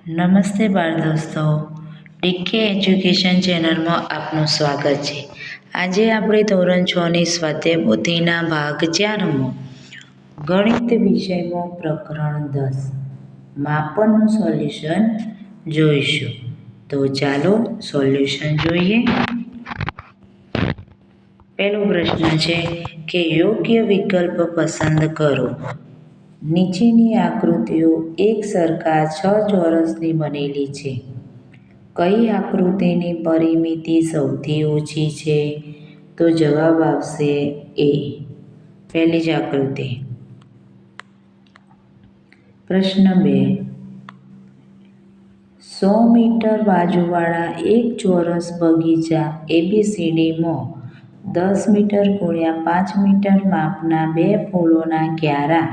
નમસ્તે બાળ દોસ્તો, ડીકે એજ્યુકેશન ચેનલમાં આપનું સ્વાગત છે. આજે આપણે ધોરણ 6ની સ્વાધ્યાય પોથીના ભાગ 4માં ગણિત વિષયમાં પ્રકરણ 10 માપનનું સોલ્યુશન જોઈશું. તો ચાલો સોલ્યુશન જોઈએ. પહેલો પ્રશ્ન છે કે યોગ્ય વિકલ્પ પસંદ કરો. નીચેની આકૃતિઓ એક સરખા 6 ચોરસની બનેલી છે. કઈ આકૃતિની પરિમિતિ સૌથી ઓછી છે? તો જવાબ આવશે એ, પહેલી જ આકૃતિ. પ્રશ્ન 2, 100 મીટર બાજુવાળા એક ચોરસ બગીચા ABCDમાં 10 મીટર × 5 મીટર માપના બે ફૂલોના ક્યારા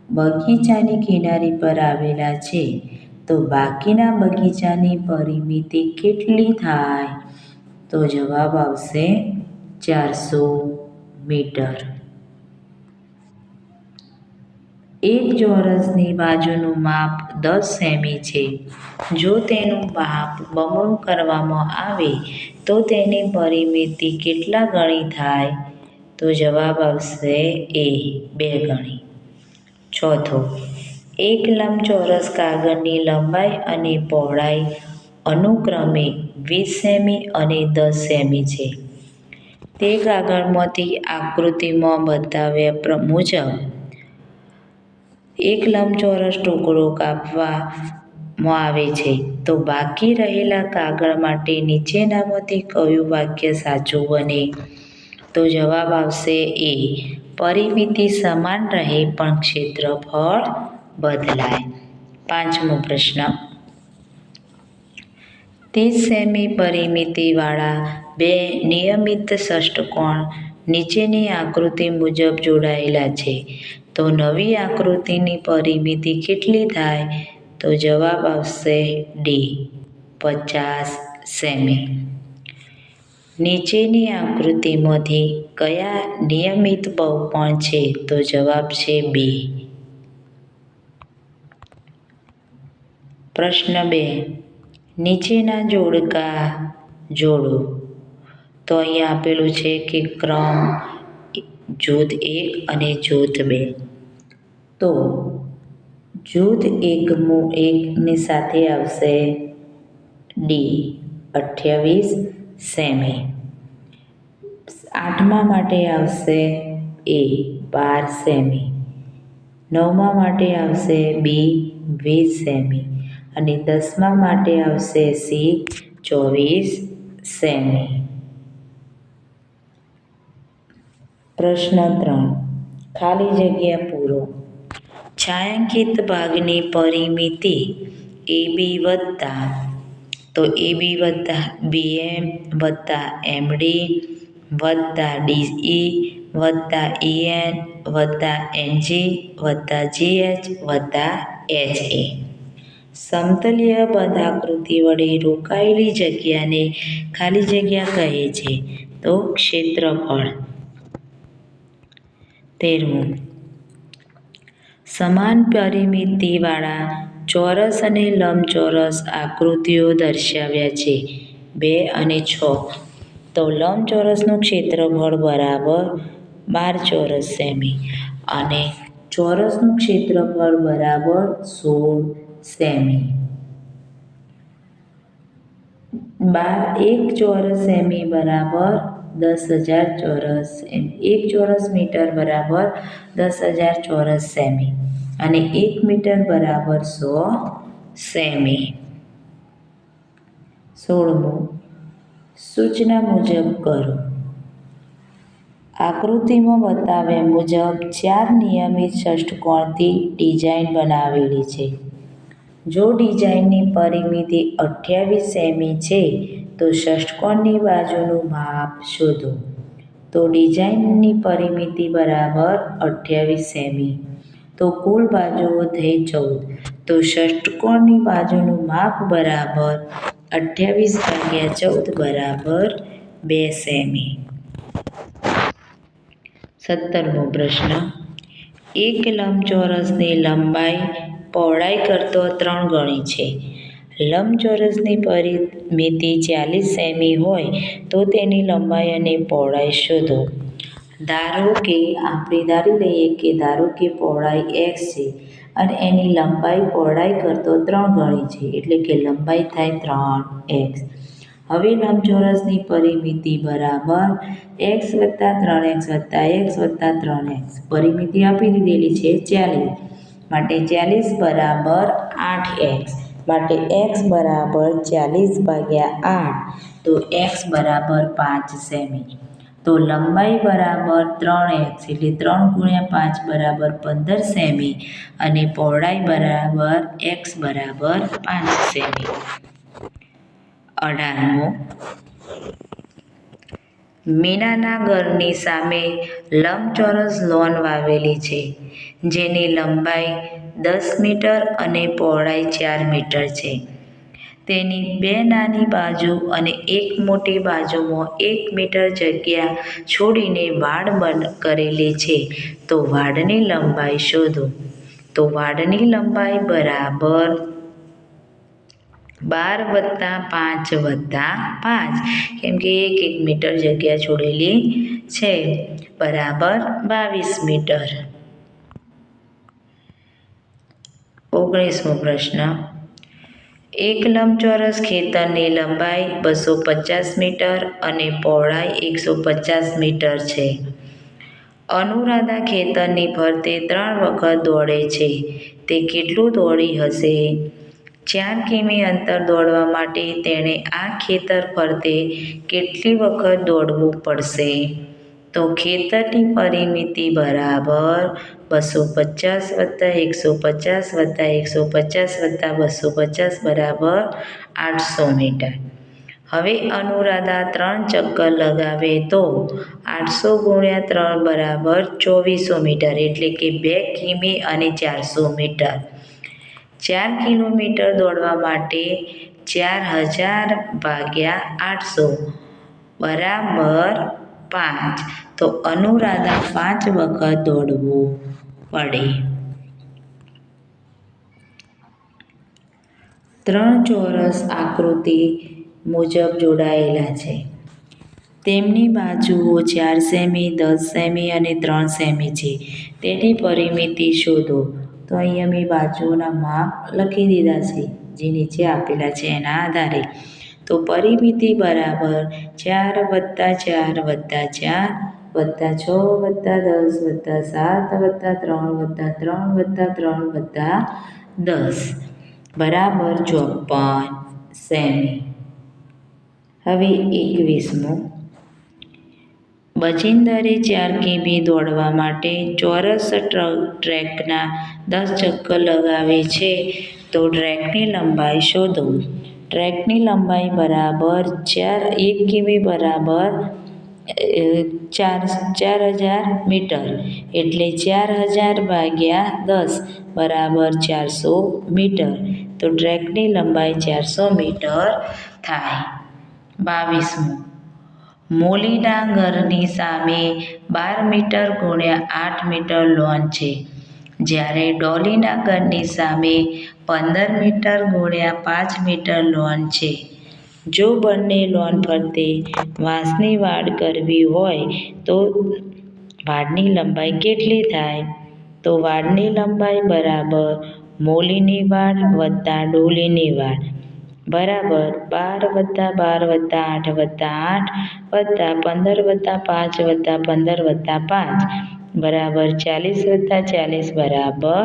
બગીચાની કિનારી પર આવેલા છે. તો બાકીના બગીચાની પરિમિતિ કેટલી થાય? તો જવાબ આવશે 400 મીટર. એક ચોરસની બાજુનું માપ 10 સેમી છે. જો તેનું માપ બમણું કરવામાં આવે તો તેની પરિમિતિ કેટલા ગણી થાય? તો જવાબ આવશે એ, 2 ગણી. ચોથો, એક લંબચોરસ કાગળની લંબાઈ અને પહોળાઈ અનુક્રમે 20 સેમી અને 10 સેમી છે. તે કાગળમાંથી આકૃતિમાં બતાવ્યા મુજબ એક લંબચોરસ ટુકડો કાપવામાં આવે છે. તો બાકી રહેલા કાગળ માટે નીચેનામાંથી કયું વાક્ય સાચું બને? તો જવાબ આવશે એ, પરિમિતિ સમાન રહે પણ ક્ષેત્રફળ બદલાય. પાંચમો પ્રશ્ન, 30 સેમી પરિમિતિવાળા બે નિયમિત ષષ્ઠકોણ નીચેની આકૃતિ મુજબ જોડાયેલા છે. તો નવી આકૃતિની પરિમિતિ કેટલી થાય? તો જવાબ આવશે ડી, 50 સેમી. નીચેની આકૃતિમાંથી કયા નિયમિત બહુકોણ છે? તો જવાબ છે બી. પ્રશ્ન 2, નીચેના જોડકા જોડો. તો અહીંયા આપેલું છે કે ક્રમ જૂથ 1 અને જૂથ 2. તો જૂથ 1ની સાથે આવશે ડી, 28 સેમી. 8મા માટે આવશે એ, 12 સેમી. 9મા માટે આવશે બી, 20 સેમી. અને 10મા માટે આવશે સી, 24 સેમી. પ્રશ્ન 3, ખાલી જગ્યા પૂરો. છાંયાંકિત ભાગની પરિમિતિ AB વત્તા, તો AB વત્તા BM વત્તા MD વત્તા DE વત્તા EN વત્તા NG વત્તા GH વત્તા HA. સમતલીય બંધ આકૃતિ વડે રોકાયેલી જગ્યાને ખાલી જગ્યા કહે છે. તો ક્ષેત્રફળ. 13મું, સમાન પરિમિતિવાળા ચોરસ અને લંબચોરસ આકૃતિઓ દર્શાવ્યા છે 2 અને 6. તો લંબચોરસનું ક્ષેત્રફળ બરાબર 12 ચોરસ સેમી અને ચોરસનું ક્ષેત્રફળ બરાબર 16 સેમી. 1 ચોરસ સેમી બરાબર 10,000 ચોરસ. 1 ચોરસ મીટર બરાબર 10,000 ચોરસ સેમી અને 1 મીટર બરાબર 100 સેમી. 16મું, સૂચના મુજબ કરો. આકૃતિમાં બતાવ્યા મુજબ 4 નિયમિત ષષ્ઠકોણથી ડિઝાઇન બનાવેલી છે. જો ડિઝાઇનની પરિમિતિ 28 સેમી છે તો ષષ્ઠકોણની બાજુનું માપ શોધો. તો ડિઝાઇનની પરિમિતિ બરાબર 28 સેમી. તો કુલ બાજુઓ થઈ 14. તો ષષ્ઠકોણની બાજુનું માપ બરાબર 28/14 બરાબર 2 સેમી. 17મો પ્રશ્ન, એક લંબચોરસની લંબાઈ પહોળાઈ કરતાં 3 ગણી છે. લંબચોરસની પરિમિતિ 40 સેમી હોય તો તેની લંબાઈ અને પહોળાઈ શોધો. ધારો કે આપણે ધારી લઈએ કે ધારો કે પહોળાઈ x છે અને એની લંબાઈ પહોળાઈ કરતાં 3 ગણી છે, એટલે કે લંબાઈ થાય 3x. હવે લંબચોરસની પરિમિતિ બરાબર x વત્તા 3x વત્તા x વત્તા 3x. પરિમિતિ આપી દીધેલી છે 40, માટે 40 બરાબર 8x. માટે x બરાબર 40/8, તો x બરાબર 5 સેમી. તો લંબાઈ બરાબર 3x, એટલે 3 × 5 બરાબર 15 સેમી અને પહોળાઈ બરાબર x બરાબર 5 સેમી. 18મો, મીનાના ઘરની સામે લંબચોરસ લોન વાવેલી છે, જેની લંબાઈ 10 મીટર અને પહોળાઈ 4 મીટર છે. તેની 2 નાની બાજુ અને 1 મોટી બાજુમાં 1 મીટર જગ્યા છોડીને વાડ કરેલી છે, તો વાડની લંબાઈ શોધો. તો વાડની લંબાઈ બરાબર 12 + 5 + 5, કેમ કે 1 મીટર જગ્યા છોડેલી છે, બરાબર 22 મીટર. 19મો પ્રશ્ન, એક લંબચોરસ ખેતરની લંબાઈ 250 મીટર અને પહોળાઈ 150 મીટર છે. અનુરાધા ખેતરની ફરતે 3 વખત દોડે છે, તે કેટલું દોડી હશે? 4 કિમી અંતર દોડવા માટે તેણે આ ખેતર ફરતે કેટલી વખત દોડવું પડશે? તો ખેતરની પરિમિતિ બરાબર 250 + 150 + 150 + 250 બરાબર 800 મીટર. હવે અનુરાધા 3 ચક્કર લગાવે તો 800 × 3 બરાબર 2400 મીટર, એટલે કે 2 કિમી અને 400 મીટર. 4 કિલોમીટર દોડવા માટે 4000/800 બરાબર 5, તો અનુરાધા 5 વખત દોડવું પડે. 3 ચોરસ આકૃતિ મુજબ જોડાયેલા છે. તેમની બાજુઓ 4 સેમી, 10 સેમી અને 3 સેમી છે. તેની પરિમિતિ શોધો. તો અહીંયા મેં બાજુઓના માપ લખી દીધા છે, જે નીચે આપેલા છે એના આધારે. તો પરિમિતિ બરાબર 4 + 4 + 4 + 6 + 10 + 7 + 3 + 3 + 3 + 10 બરાબર 54 સેમી. હવે 21મો, બચિંદરે 4 કિમી દોડવા માટે ચોરસ ટ્રેકના 10 ચક્કર લગાવે છે, તો ટ્રેકની લંબાઈ શોધો. ટ્રેકની લંબાઈ બરાબર 1 કિમી બરાબર 4000 મીટર, એટલે 4000/10 બરાબર 400 મીટર. તો ટ્રેકની લંબાઈ 400 મીટર થાય. 22મો, મોલીના ઘરની સામે 12 મીટર × 8 મીટર લોન છે, જ્યારે ડોલીના ઘરની સામે 15 મીટર × 5 મીટર લોન છે. જો બંને લોન ફરતે વાંસની વાડ કરવી હોય તો વાડની લંબાઈ કેટલી થાય? તો વાડની લંબાઈ બરાબર મોલીની વાડ વત્તા ડોલીની વાડ બરાબર 12 + 12 + 8 + 8 વત્તા 15 + 5 વત્તા 15 + 5 બરાબર 40 + 40 બરાબર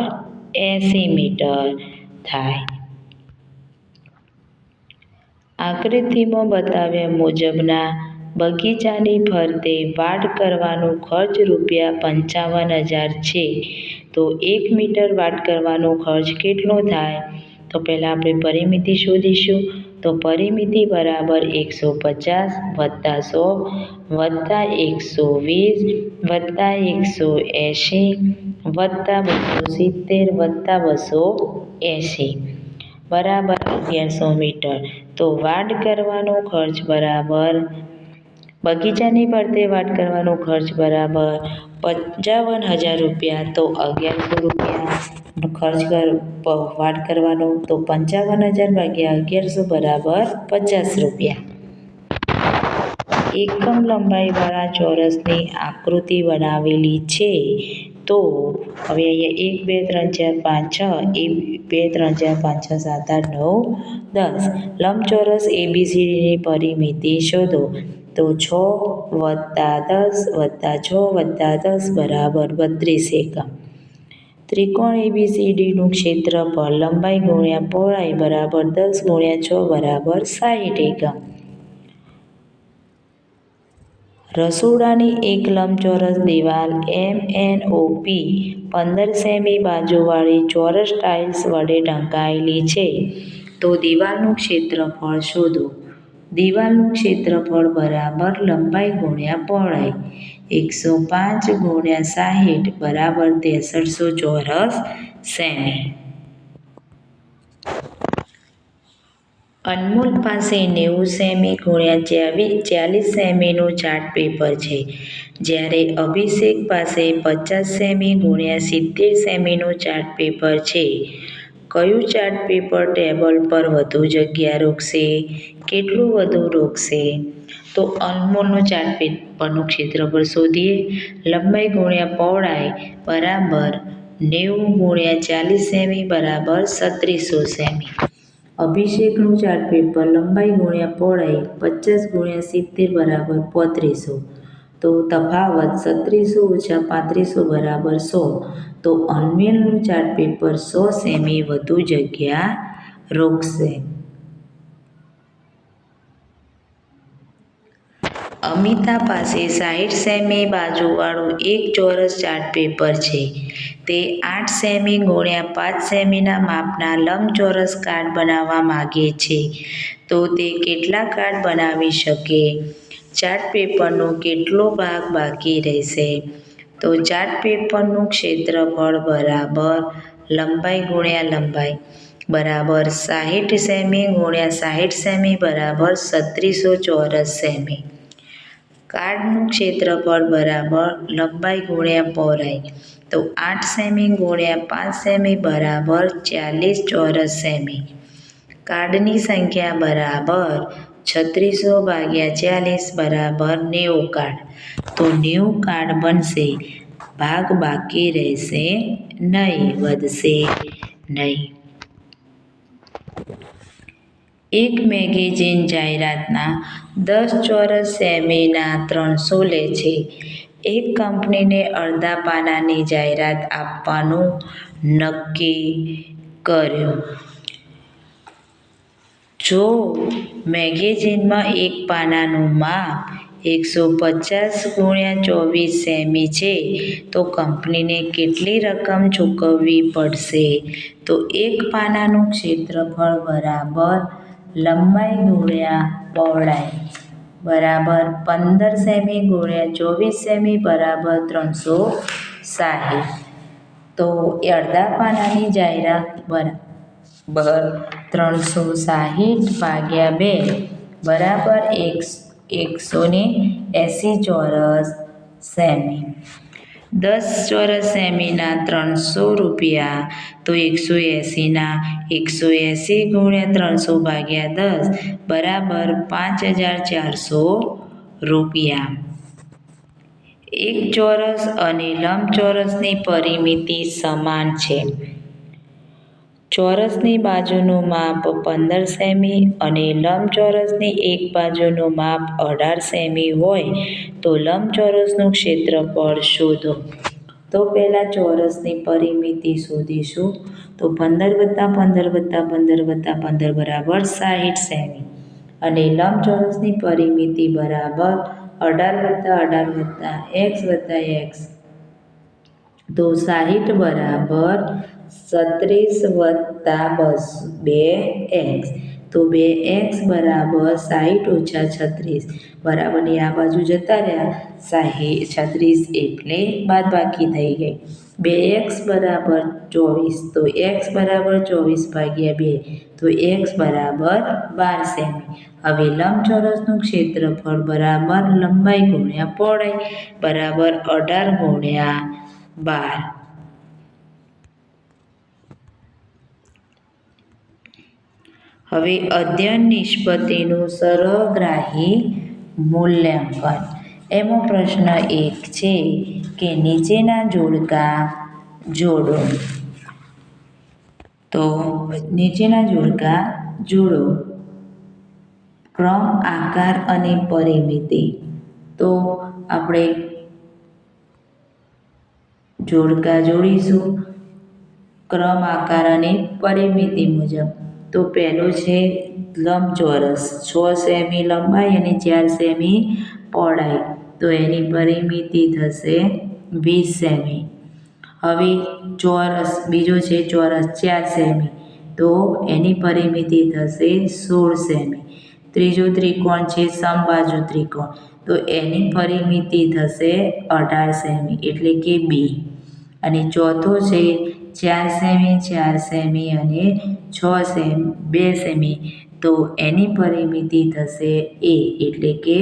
80 મીટર થાય. આકૃતિમાં બતાવ્યા મુજબના બગીચાની ફરતે વાડ કરવાનો ખર્ચ ₹55,000 છે, તો 1 મીટર વાડ કરવાનો ખર્ચ કેટલો થાય? તો પહેલાં આપણે પરિમિતિ શોધીશું. તો પરિમિતિ બરાબર 150 + 100 + 120 + 180 + 270 + 280 બરાબર 1100 મીટર. તો વાડ કરવાનો ખર્ચ બરાબર બગીચાની ફરતે વાડ કરવાનો ખર્ચ બરાબર 55,000 રૂપિયા, તો 1100 રૂપિયા ખર્ચ વાડ કરવાનો, તો 55,000 ભાગ્યા 1100 બરાબર 50 રૂપિયા. એકમ લંબાઈવાળા ચોરસની આકૃતિ બનાવેલી છે. તો હવે અહીંયા 1 2 3 4 5 6 1 2 3 4 5 6 7 8 9 10 લંબચોરસ ABCDની પરિમિતિ શોધો. તો 6 + 10 + 6 + 10 બરાબર 32 એકમ. ત્રિકોણ ABCDનું ક્ષેત્રફળ લંબાઈ ગુણ્યા પહોળાઈ બરાબર 10 × 6 બરાબર 60 એકમ. રસોડાની એક લંબચોરસ દિવાલ MNOP 15 સેમી બાજુવાળી ચોરસ ટાઇલ્સ વડે ઢંકાયેલી છે. તો દિવાલનું ક્ષેત્રફળ શોધો. દિવાલનું ક્ષેત્રફળ બરાબર લંબાઈ ગુણ્યા પહોળાઈ. 105 × 60 બરાબર 6300 ચોરસ સેમી. અનમોલ પાસે 90 સેમી × 40 સેમીનું ચાર્ટ પેપર છે, જ્યારે અભિષેક પાસે 50 સેમી × 70 સેમીનું ચાર્ટ પેપર છે. કયું ચાર્ટ પેપર ટેબલ પર વધુ જગ્યા રોકશે? કેટલું વધુ રોકશે? તો અનમોલનું ચાર્ટ પેપરનું ક્ષેત્રફળ શોધીએ. લંબાઈ ગુણ્યા પહોળાઈ બરાબર 90 × 40 સેમી બરાબર 3700 સેમી. અભિષેકનું ચાર્ટ પેપર લંબાઈ ગુણ્યા પહોળાઈ 50 × 70 બરાબર 3500. તો તફાવત 3700 - 3500 બરાબર 100. તો અનમોલનું ચાર્ટ પેપર 100 સેમી વધુ જગ્યા રોકશે. અમિતા પાસે 60 સેમી બાજુવાળું એક ચોરસ ચાર્ટ પેપર છે. તે 8 સેમી × 5 સેમીના માપના લંબચોરસ કાર્ડ બનાવવા માંગે છે. તો તે કેટલા કાર્ડ બનાવી શકે? ચાર્ટ પેપરનો કેટલો ભાગ બાકી રહેશે? તો ચાર્ટ પેપરનું ક્ષેત્રફળ બરાબર લંબાઈ ગુણ્યા લંબાઈ બરાબર 60 સેમી × 60 સેમી બરાબર 3600 ચોરસ સેમી. કાર્ડનું ક્ષેત્રફળ બરાબર લંબાઈ ગુણ્યા પહોળાઈ. તો 8 સેમી × 5 સેમી બરાબર 40 ચોરસ સેમી. કાર્ડની સંખ્યા બરાબર 3600 / 40 બરાબર 90 કાર્ડ. તો 90 કાર્ડ બનશે. ભાગ બાકી રહેશે નહીં, વધશે નહીં. એક મેગેઝિન જાહેરાતના 10 ચોરસ સેમીના 300 લે છે. એક કંપનીને અડધા પાનાની જાહેરાત આપવાનું નક્કી કર્યું. જો મેગેઝિનમાં એક પાનાનું માપ 150 × 24 સેમી છે, તો કંપનીને કેટલી રકમ ચૂકવવી પડશે? તો એક પાનાનું ક્ષેત્રફળ બરાબર લંબાઈ ગુણ્યા પહોળાઈ બરાબર 15 સેમી × 24 સેમી બરાબર 360. તો અડધા પાનાની જાહેરાત બરાબર 360 / 2 બરાબર 180 ચોરસ સેમી. 10 ચોરસ સેમીના 300 રૂપિયા. તો 180 × 300 / 10 બરાબર 5400 રૂપિયા. એક ચોરસ અને લંબચોરસની પરિમિતિ સમાન છે. ચોરસની બાજુનું માપ 15 સેમી અને લંબચોરસની એક બાજુનું માપ 18 સેમી હોય તો લંબચોરસનું ક્ષેત્રફળ શોધો. તો પહેલા ચોરસની પરિમિતિ શોધીશું. તો 15 + 15 + 15 + 15 બરાબર 60 સેમી અને લંબચોરસની પરિમિતિ બરાબર 18 + 18 + x + x. તો 60 બરાબર 36 + 2x. તો 2x બરાબર 60 - 36 બરાબરની આ બાજુ જતા રહ્યા 36 એટલે બાદબાકી થઈ ગઈ 2x બરાબર 24 તો x બરાબર 24/2 તો x બરાબર 12 સેમી હવે લંબચોરસનું ક્ષેત્રફળ બરાબર લંબાઈ ગુણ્યા પહોળાઈ બરાબર 18 × 12 હવે અધ્યયન નિષ્પત્તિનું સર્વગ્રાહી મૂલ્યાંકન એમાં પ્રશ્ન 1 છે કે નીચેના જોડકા જોડો તો નીચેના જોડકા જોડો ક્રમ આકાર અને પરિમિતિ તો આપણે જોડકા જોડીશું ક્રમ આકાર અને પરિમિતિ મુજબ તો પહેલો છે લંબચોરસ 6 સેમી લંબાઈ અને 4 સેમી પહોળાઈ તો એની પરિમિતિ થશે 20 સેમી હવે ચોરસ બીજો છે ચોરસ 4 સેમી તો એની પરિમિતિ થશે 16 સેમી ત્રીજો ત્રિકોણ છે સમબાજુ ત્રિકોણ તો એની પરિમિતિ થશે 18 સેમી એટલે કે B અને ચોથો છે 4 સેમી 4 સેમી અને 2 સેમી તો એની પરિમિતિ થશે A એટલે કે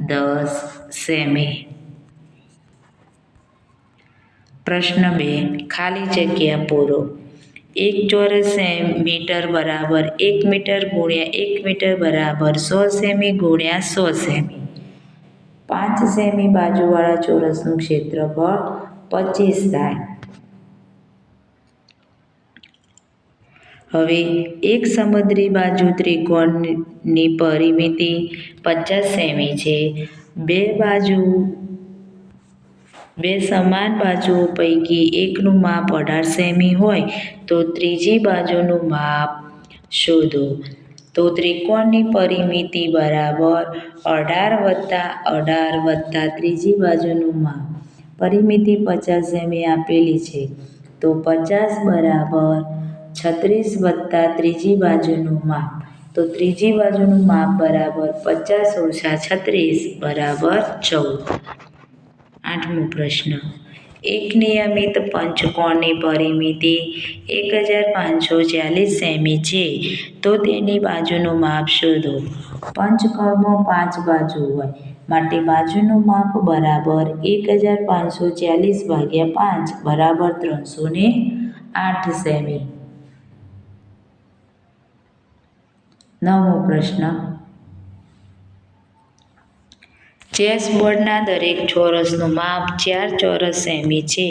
10 સેમી પ્રશ્ન 2 ખાલી જગ્યા પૂરો 1 ચોરસ મીટર બરાબર 1 મીટર ગુણ્યા 1 મીટર બરાબર 100 સેમી ગુણ્યા 100 સેમી 5 સેમી બાજુવાળા ચોરસનું ક્ષેત્રફળ 25 થાય હવે એક સમદ્રી બાજુ ત્રિકોણની પરિમિતિ 50 સેમી છે બે સમાન બાજુઓ પૈકી એકનું માપ 18 સેમી હોય તો ત્રીજી બાજુનું માપ શોધો તો ત્રિકોણની પરિમિતિ બરાબર 18 + 18 + ત્રીજી બાજુનું માપ પરિમિતિ 50 સેમી આપેલી છે તો 50 બરાબર 36 + ત્રીજી બાજુનું માપ તો ત્રીજી બાજુનું માપ બરાબર 50 - 36 બરાબર 14 8મો પ્રશ્ન એક નિયમિત પંચકોણની પરિમિતિ 1540 સેમી છે તો તેની બાજુનું માપ શોધો પંચકોણમાં 5 બાજુ હોય માટે બાજુનું માપ બરાબર 1540 / 5 બરાબર 308 સેમી 9મો પ્રશ્ન ચેસબોર્ડના દરેક ચોરસનું માપ 4 ચોરસ સેમી છે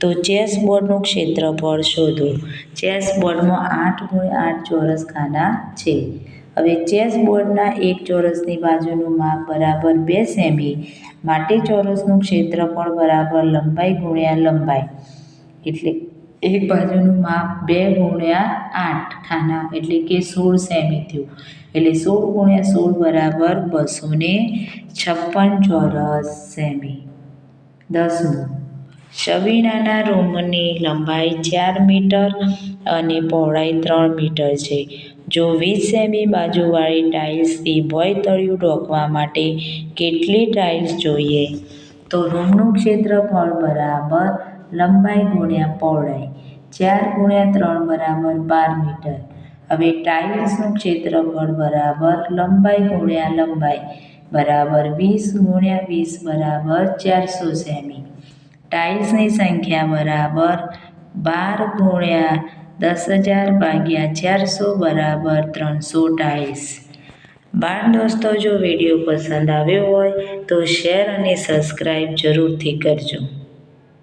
તો ચેસબોર્ડનું ક્ષેત્રફળ શોધો ચેસબોર્ડમાં 8 × 8 ચોરસ ખાના છે હવે ચેસબોર્ડના એક ચોરસની બાજુનું માપ બરાબર 2 સેમી માટે ચોરસનું ક્ષેત્રફળ બરાબર લંબાઈ ગુણ્યા લંબાઈ એટલે એક બાજુનું માપ 2 × 8 ખાના એટલે કે 16 સેમી થયું એટલે 16 × 16 બરાબર 256 ચોરસ સેમી 10મું છબીનાના રૂમની લંબાઈ 4 મીટર અને પહોળાઈ 3 મીટર છે જો 20 સેમી બાજુવાળી ટાઇલ્સથી ભોંયતળિયું ઢોકવા માટે કેટલી ટાઇલ્સ જોઈએ તો રૂમનું ક્ષેત્રફળ બરાબર લંબાઈ ગુણ્યા પહોળાઈ 4 × 3 બરાબર 12 મીટર હવે ટાઇલ્સનું ક્ષેત્રફળ બરાબર લંબાઈ ગુણ્યા લંબાઈ બરાબર 20 × 20 બરાબર 400 સેમી ટાઇલ્સની સંખ્યા બરાબર 12 × 10,000 / 400 બરાબર 300 ટાઇલ્સ બાળ દોસ્તો જો વિડીયો પસંદ આવ્યો હોય તો શેર અને સબસ્ક્રાઈબ જરૂરથી કરજો